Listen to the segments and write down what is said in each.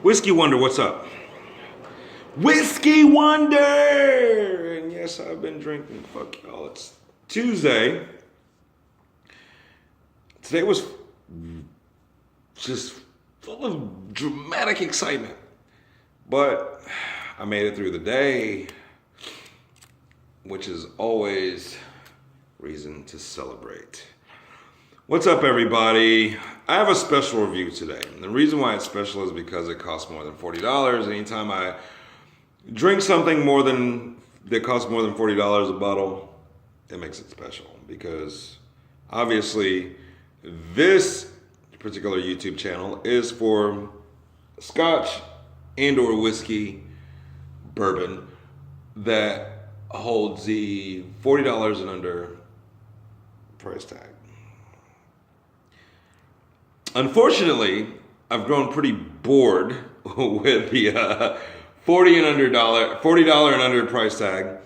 Whiskey Wonder, what's up? Whiskey Wonder! And yes, I've been drinking. Fuck y'all. It's Tuesday. Today was just full of dramatic excitement. But I made it through the day, which is always reason to celebrate. What's up, everybody? I have a special review today. And the reason why it's special is because it costs more than $40. Anytime I drink something that costs more than $40 a bottle, it makes it special. Because obviously, this particular YouTube channel is for Scotch and or whiskey, bourbon, that holds the $40 and under price tag. Unfortunately, I've grown pretty bored with the $40 and under price tag,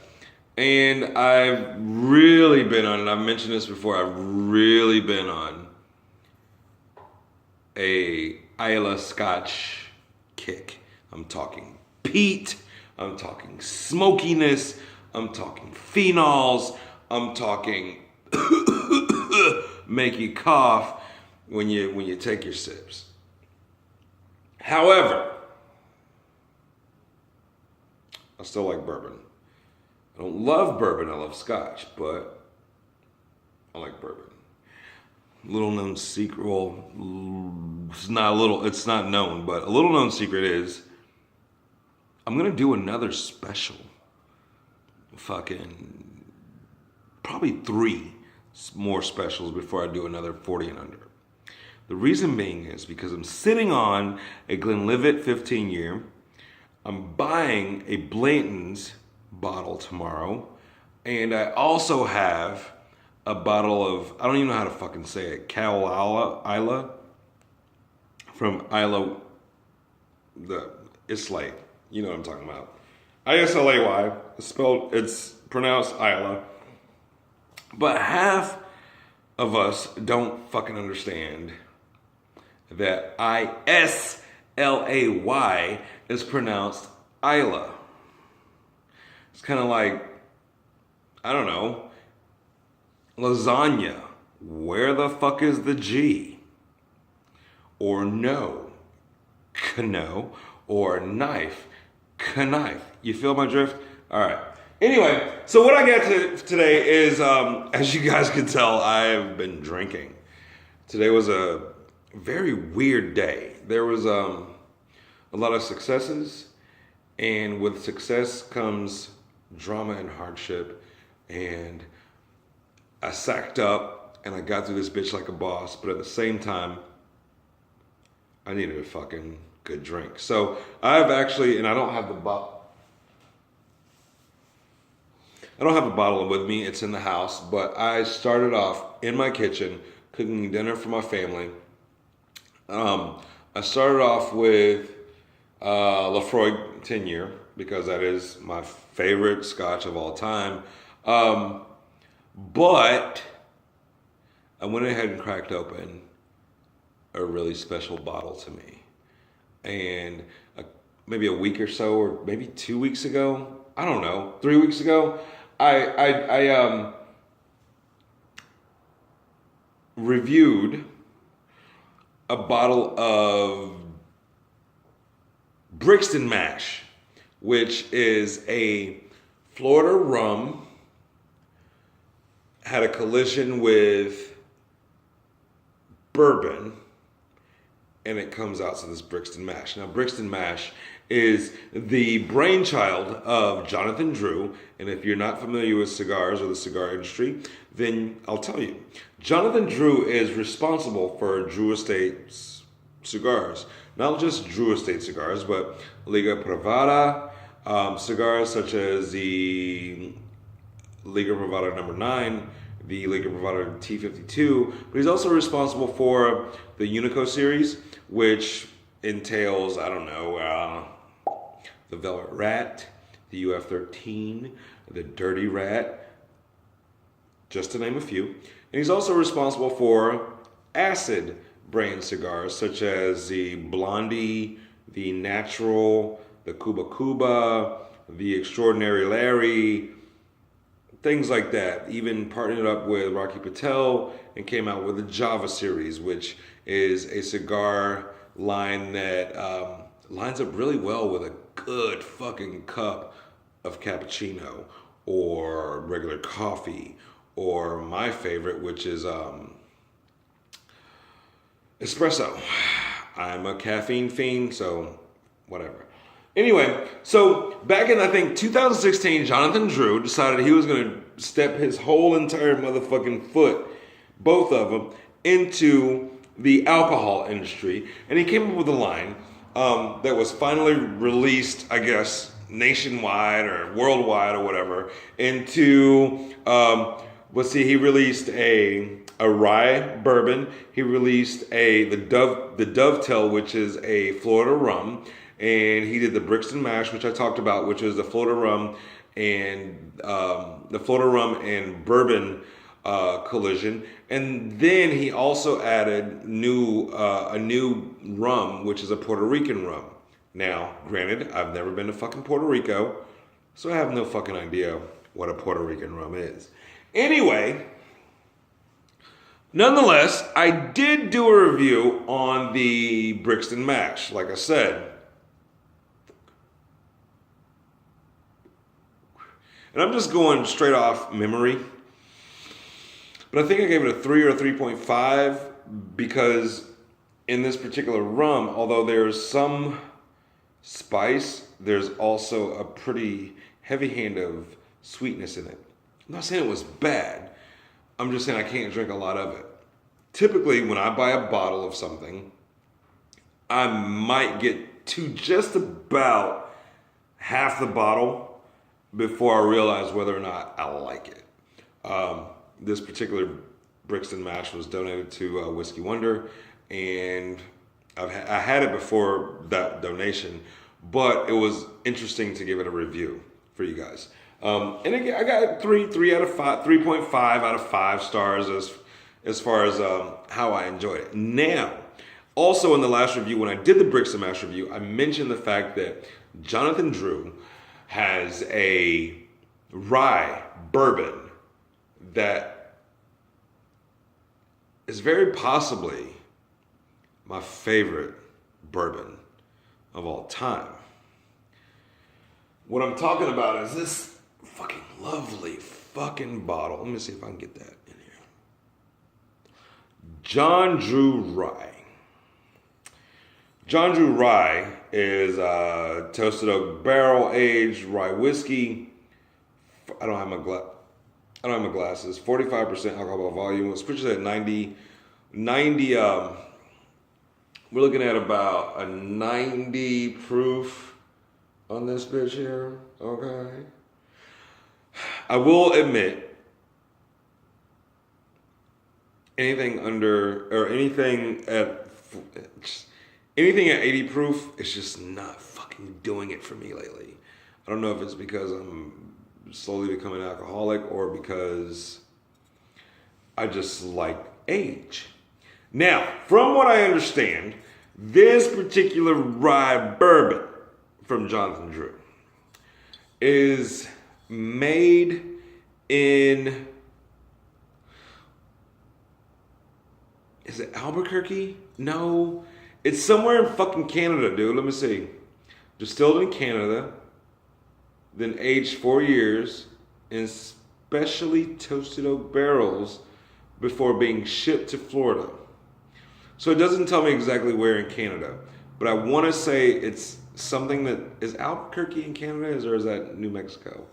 and I've really been on, and I've mentioned this before, I've really been on a Islay Scotch kick. I'm talking peat, I'm talking smokiness, I'm talking phenols, I'm talking make you cough when you take your sips. However, I still like bourbon. I don't love bourbon, I love Scotch, but I like bourbon. Little known secret, well, it's not known, but a little known secret is I'm gonna do another special. Probably 3 more specials before I do another 40 and under. The reason being is because I'm sitting on a Glenlivet 15 year. I'm buying a Blanton's bottle tomorrow. And I also have a bottle of, I don't even know how to fucking say it, Islay from Islay, the Islay. You know what I'm talking about. Islay. It's pronounced Islay. But half of us don't fucking understand that Islay is pronounced Islay. It's kind of like, I don't know, lasagna. Where the fuck is the G? Or no, cano, or knife, knife. You feel my drift? All right. Anyway, so what I got to today is, as you guys can tell, I have been drinking. Today was a very weird day. There was a lot of successes, and with success comes drama and hardship. And I sacked up, and I got through this bitch like a boss, but at the same time, I needed a fucking good drink. So I've actually, and I don't have a bottle with me, it's in the house, but I started off in my kitchen cooking dinner for my family. I started off with Lafroy 10 year because that is my favorite Scotch of all time. But I went ahead and cracked open a really special bottle to me. And maybe a week or so, or maybe 2 weeks ago, I don't know, 3 weeks ago, I reviewed a bottle of Brixton Mash, which is a Florida rum, had a collision with bourbon, and it comes out to this Brixton Mash. Now, Brixton Mash is the brainchild of Jonathan Drew, and if you're not familiar with cigars or the cigar industry, then I'll tell you. Jonathan Drew is responsible for Drew Estate's cigars. Not just Drew Estate cigars, but Liga Privada cigars such as the Liga Privada number 9, the Liga Privada T52, but he's also responsible for the Unico series, which entails, I don't know, the Velvet Rat, the UF13, the Dirty Rat, just to name a few. And he's also responsible for acid brand cigars such as the Blondie, the Natural, the Cuba Cuba, the Extraordinary Larry, things like that. Even partnered up with Rocky Patel and came out with the Java series, which is a cigar line that lines up really well with a good fucking cup of cappuccino or regular coffee, or my favorite, which is espresso. I'm a caffeine fiend, so whatever. Anyway, so back in, I think, 2016, Jonathan Drew decided he was going to step his whole entire motherfucking foot, both of them, into the alcohol industry. And he came up with a line that was finally released, I guess, nationwide or worldwide or whatever, into, he released a rye bourbon. He released the Dovetail, which is a Florida rum. And he did the Brixton Mash, which I talked about, which is the Florida rum and bourbon collision. And then he also added a new rum, which is a Puerto Rican rum. Now, granted, I've never been to fucking Puerto Rico, so I have no fucking idea what a Puerto Rican rum is. Anyway, nonetheless, I did do a review on the Brixton Mash, like I said. And I'm just going straight off memory. But I think I gave it a 3 or a 3.5 because in this particular rum, although there's some spice, there's also a pretty heavy hand of sweetness in it. I'm not saying it was bad. I'm just saying I can't drink a lot of it. Typically, when I buy a bottle of something, I might get to just about half the bottle before I realize whether or not I like it. This particular Brixton Mash was donated to Whiskey Wonder, and I had it before that donation, but it was interesting to give it a review for you guys. And again, I got 3 out of 5, 3.5 out of 5 stars as far as how I enjoyed it. Now, also in the last review, when I did the Brixton Mash review, I mentioned the fact that Jonathan Drew has a rye bourbon that is very possibly my favorite bourbon of all time. What I'm talking about is this fucking lovely fucking bottle. Let me see if I can get that in here. John Drew Rye. John Drew Rye is toasted oak barrel aged rye whiskey. I don't have my glasses. 45% alcohol by volume. It's pictured at 90. We're looking at about a 90 proof on this bitch here. Okay. I will admit, anything at 80 proof, it's just not fucking doing it for me lately. I don't know if it's because I'm slowly becoming an alcoholic or because I just like age. Now, from what I understand, this particular rye bourbon from Jonathan Drew is made in, is it Albuquerque? No. It's somewhere in fucking Canada, dude. Let me see. Distilled in Canada, then aged 4 years in specially toasted oak barrels before being shipped to Florida. So it doesn't tell me exactly where in Canada, but I want to say it's something that is Albuquerque in Canada, or is that New Mexico?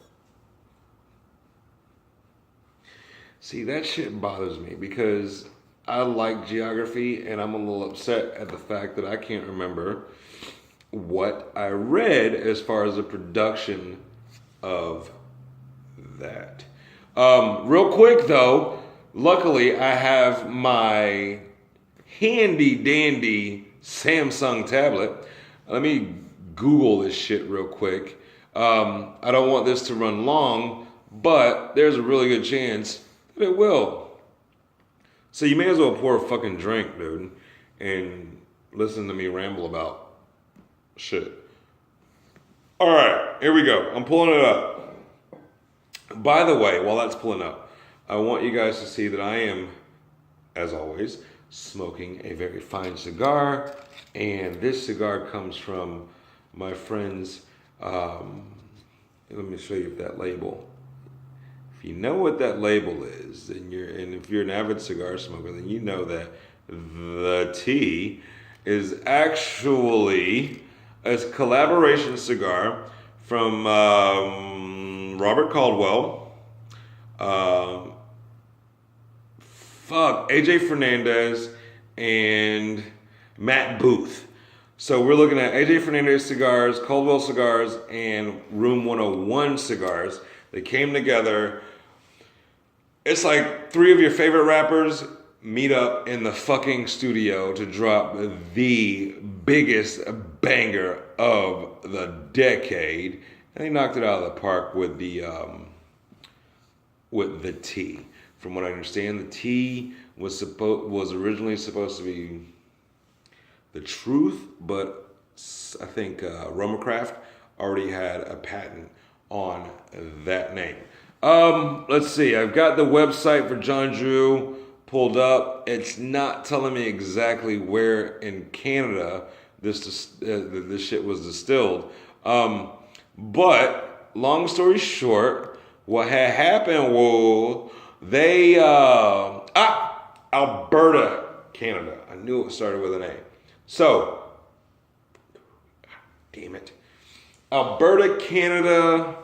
See, that shit bothers me because I like geography, and I'm a little upset at the fact that I can't remember what I read as far as the production of that. Real quick though, luckily I have my handy dandy Samsung tablet. Let me Google this shit real quick. I don't want this to run long, but there's a really good chance that it will. So you may as well pour a fucking drink, dude, and listen to me ramble about Shit. All right, here we go. I'm pulling it up. By the way, while that's pulling up, I want you guys to see that I am, as always, smoking a very fine cigar. And this cigar comes from my friend's, let me show you that label. If you know what that label is, and if you're an avid cigar smoker, then you know that the T is actually a collaboration cigar from Robert Caldwell, AJ Fernandez, and Matt Booth. So we're looking at AJ Fernandez cigars, Caldwell cigars, and Room 101 cigars. They came together. It's like three of your favorite rappers meet up in the fucking studio to drop the biggest banger of the decade, and they knocked it out of the park with the T. From what I understand, the T was originally supposed to be the truth, but I think Rummercraft already had a patent on that name. Let's see. I've got the website for John Drew pulled up. It's not telling me exactly where in Canada this shit was distilled. But long story short, what had happened was they Alberta, Canada. I knew it started with an A. So, damn it, Alberta, Canada.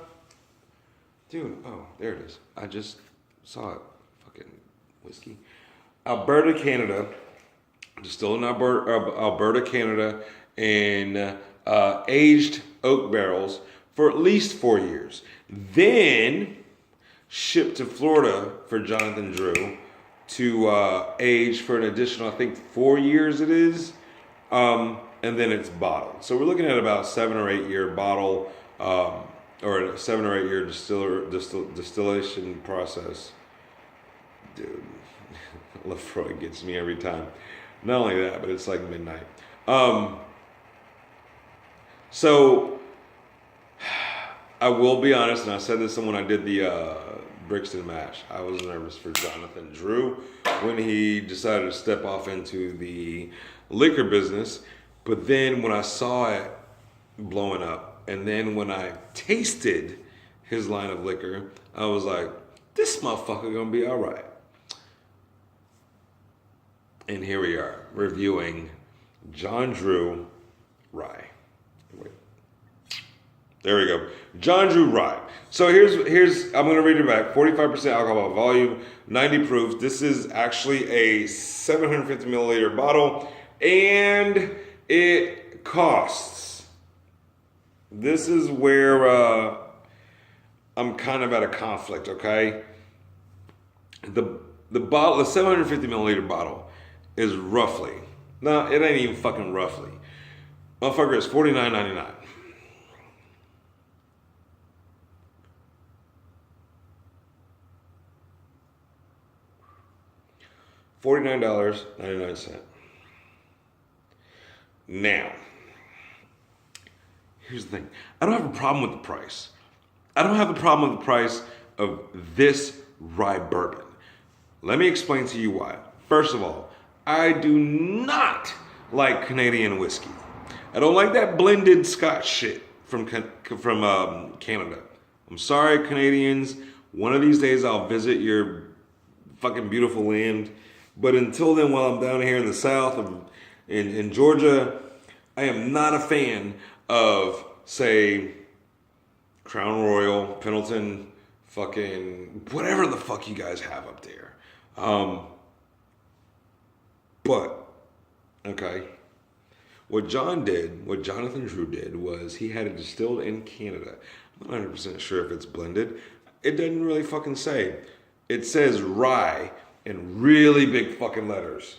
Dude, oh, there it is. I just saw it. Fucking whiskey. Alberta, Canada. Distilled in Alberta, Canada, in aged oak barrels for at least 4 years. Then shipped to Florida for Jonathan Drew to age for an additional, I think, 4 years it is. And then it's bottled. So we're looking at about 7 or 8 year bottle, or a 7 or 8 year distillation process. Dude, Lefroy gets me every time. Not only that, but it's like midnight. So I will be honest, and I said this when I did the Brixton mash. I was nervous for Jonathan Drew when he decided to step off into the liquor business. But then when I saw it blowing up, and then when I tasted his line of liquor, I was like, this motherfucker gonna be all right. And here we are, reviewing John Drew Rye. Wait. There we go. John Drew Rye. So here's I'm going to read it back. 45% alcohol by volume, 90 proof. This is actually a 750 milliliter bottle, and it costs. This is where I'm kind of at a conflict, okay? The bottle, the 750 milliliter bottle is roughly, no, it ain't even fucking roughly. Motherfucker is $49.99. $49.99. Now, here's the thing. I don't have a problem with the price. I don't have a problem with the price of this rye bourbon. Let me explain to you why. First of all, I do not like Canadian whiskey. I don't like that blended Scotch shit from Canada. I'm sorry, Canadians. One of these days I'll visit your fucking beautiful land. But until then, while I'm down here in the South, in Georgia, I am not a fan of, say, Crown Royal, Pendleton, fucking whatever the fuck you guys have up there. But, okay, what Jonathan Drew did was he had it distilled in Canada. I'm not 100% sure if it's blended. It doesn't really fucking say. It says rye in really big fucking letters.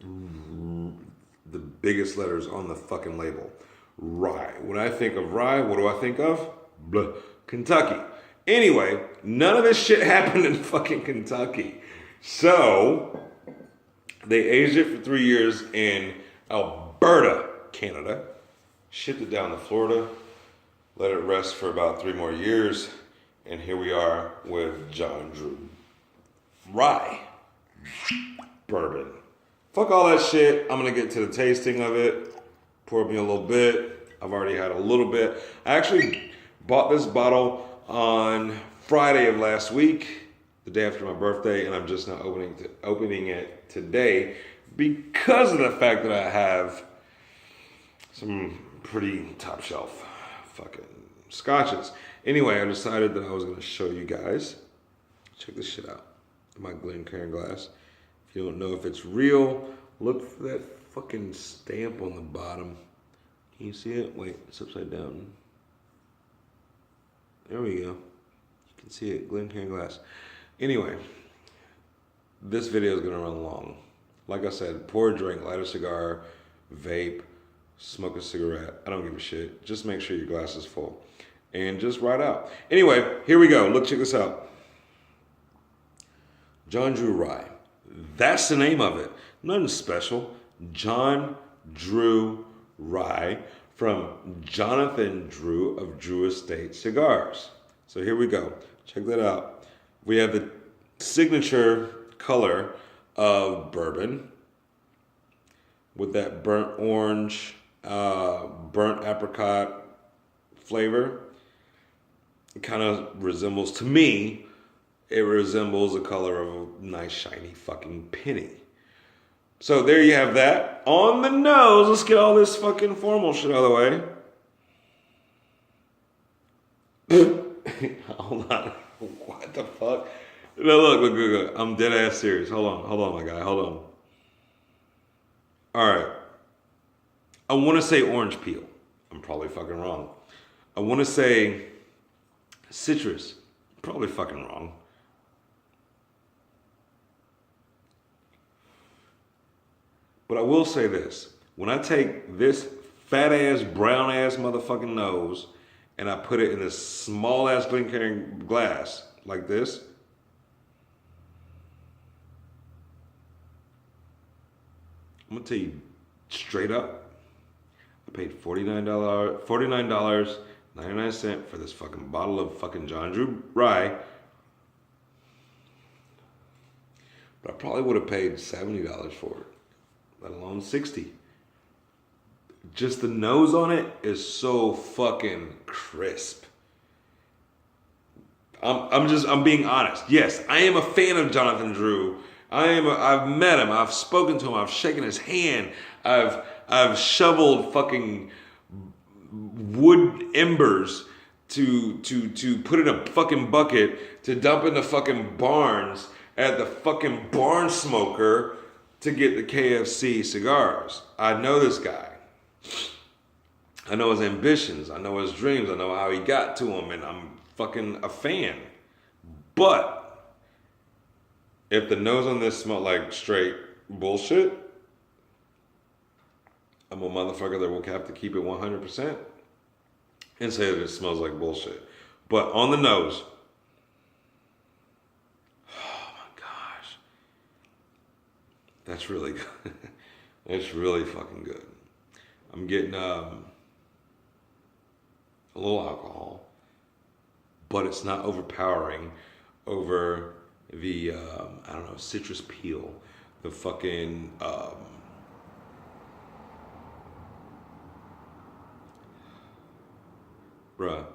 The biggest letters on the fucking label. Rye. When I think of rye, what do I think of? Blah. Kentucky. Anyway, none of this shit happened in fucking Kentucky. So, they aged it for 3 years in Alberta, Canada. shipped it down to Florida, let it rest for about 3 more years, and here we are with John Drew Rye Bourbon. Fuck all that shit. I'm gonna get to the tasting of it. Pour me a little bit. I've already had a little bit. I actually bought this bottle on Friday of last week, the day after my birthday, and I'm just now opening it today because of the fact that I have some pretty top shelf fucking scotches. Anyway, I decided that I was going to show you guys. Check this shit out. My Glencairn glass. If you don't know if it's real, look for that fucking stamp on the bottom. Can you see it? Wait, it's upside down. There we go. You can see it, Glencairn glass. Anyway, this video is going to run long. Like I said, pour a drink, light a cigar, vape, smoke a cigarette. I don't give a shit. Just make sure your glass is full. And just ride out. Anyway, here we go. Look, check this out. John Drew Rye. That's the name of it. Nothing special. John Drew Rye from Jonathan Drew of Drew Estate Cigars. So here we go. Check that out. We have the signature color of bourbon with that burnt orange, burnt apricot flavor. It kind of resembles, to me, it resembles the color of a nice shiny fucking penny. So there you have that. On the nose, let's get all this fucking formal shit out of the way. Hold on. What the fuck? No, look. I'm dead ass serious. Hold on, my guy. Hold on. All right. I want to say orange peel. I'm probably fucking wrong. I want to say citrus. Probably fucking wrong. But I will say this. When I take this fat ass, brown ass motherfucking nose and I put it in this small ass Glencairn glass like this, I'm gonna tell you straight up, I paid $49.99 for this fucking bottle of fucking John Drew Rye. But I probably would have paid $70 for it, let alone $60. Just the nose on it is so fucking crisp. I'm being honest. Yes, I am a fan of Jonathan Drew. I've met him. I've spoken to him. I've shaken his hand. I've shoveled fucking wood embers to put in a fucking bucket to dump in the fucking barns at the fucking barn smoker to get the KFC cigars. I know this guy. I know his ambitions. I know his dreams. I know how he got to them, and I'm fucking a fan. But if the nose on this smelled like straight bullshit, I'm a motherfucker that will have to keep it 100% and say that it smells like bullshit. But on the nose, oh my gosh, that's really good. It's really fucking good. I'm getting a little alcohol, but it's not overpowering over the, I don't know, citrus peel, the fucking, bruh.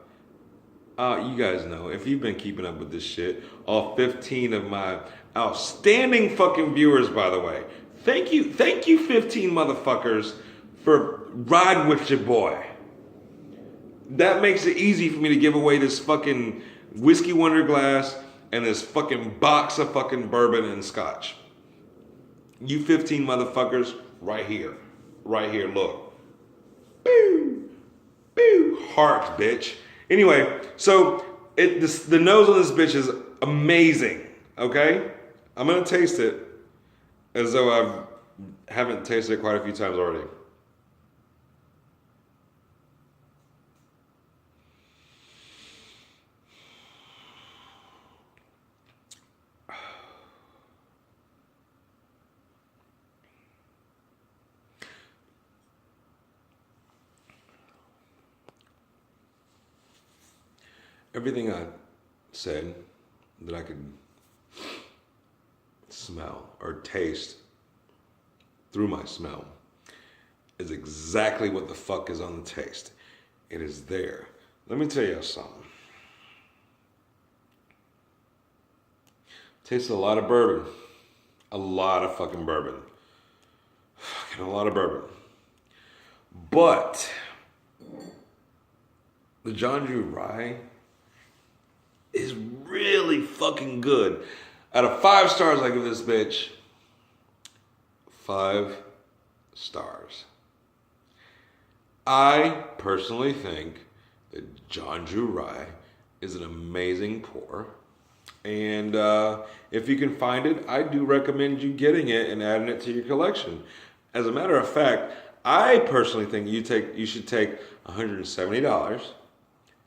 You guys know, if you've been keeping up with this shit, all 15 of my outstanding fucking viewers, by the way, thank you 15 motherfuckers for riding with your boy. That makes it easy for me to give away this fucking whiskey wonder glass and this fucking box of fucking bourbon and scotch. You 15 motherfuckers, right here, look. Boo, boo, heart, bitch. Anyway, so the nose on this bitch is amazing, okay? I'm gonna taste it as though I haven't tasted it quite a few times already. everything I said that I could smell or taste through my smell is exactly what the fuck is on the taste. It is there. Let me tell you something. Tastes a lot of bourbon. A lot of fucking bourbon. Fucking a lot of bourbon. But the John Drew Rye is really fucking good. Out of 5 stars, I give this bitch 5 stars. I personally think that John Drew Rye is an amazing pour. And if you can find it, I do recommend you getting it and adding it to your collection. As a matter of fact, I personally think you should take $170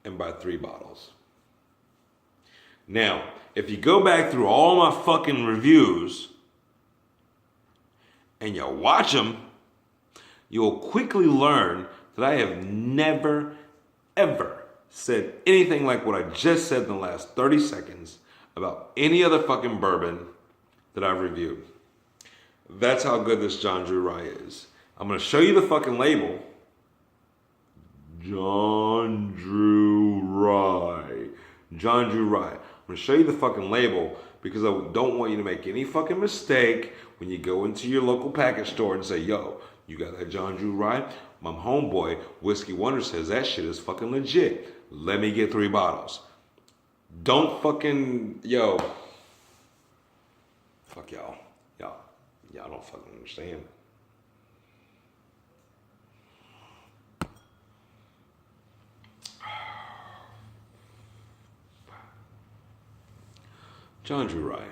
and buy 3 bottles. Now, if you go back through all my fucking reviews and you watch them, you'll quickly learn that I have never, ever said anything like what I just said in the last 30 seconds about any other fucking bourbon that I've reviewed. That's how good this John Drew Rye is. I'm going to show you the fucking label. John Drew Rye. John Drew Rye. I'm going to show you the fucking label because I don't want you to make any fucking mistake when you go into your local package store and say, yo, you got that John Drew Rye? My homeboy, Whiskey Wonder, says that shit is fucking legit. Let me get 3 bottles. Don't fucking, yo. Fuck y'all. Y'all don't fucking understand. John Drew Rye.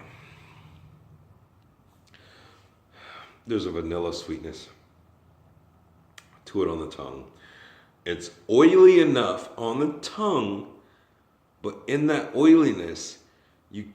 There's a vanilla sweetness to it on the tongue. It's oily enough on the tongue, but in that oiliness, you